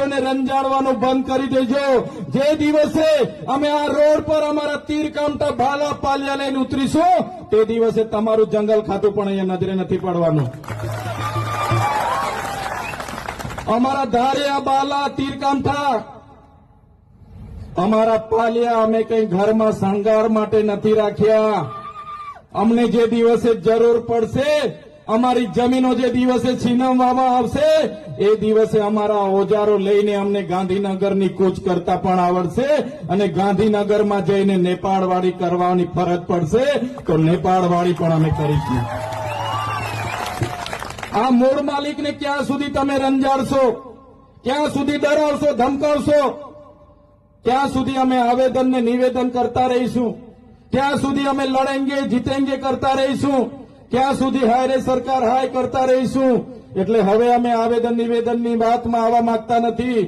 વાસીઓને રંજાડવાનું બંધ કરી દેજો। જે દિવસે અમે આ રોડ પર અમારા તીરકામઠા ભાલા પાલિયા લઈને ઉતરીશું તે દિવસે તમારું જંગલ ખાતું પણ અહીંયા નજરે નથી પડવાનું। અમારા ધારિયા બાલા તીરકામઠા અમારા પાલિયા અમે કઈ ઘરમાં શણગાર માટે નથી રાખ્યા। અમને જે દિવસે જરૂર પડશે અમારી જમીનો જે દિવસે છીનવવામાં આવશે એ દિવસે અમારા ઓજારો લઈને અમને ગાંધીનગરની કૂચ કરતા પણ આવડશે અને ગાંધીનગરમાં જઈને નેપાળવાળી કરવાની ફરજ પડશે તો નેપાળવાળી પણ અમે કરીશું। આ મૂળ માલિકને ક્યાં સુધી તમે રંજાડશો, ક્યાં સુધી ડરાવશો, ધમકાવશો, ક્યાં સુધી અમે આવેદનને નિવેદન કરતા રહીશું, ક્યાં સુધી અમે લડેંગે જીતેંગે કરતા રહીશું, ક્યાં સુધી હાય રે સરકાર હાય કરતા રહીશું। એટલે હવે અમે આવેદન નિવેદનની વાતમાં આવવા માંગતા નથી।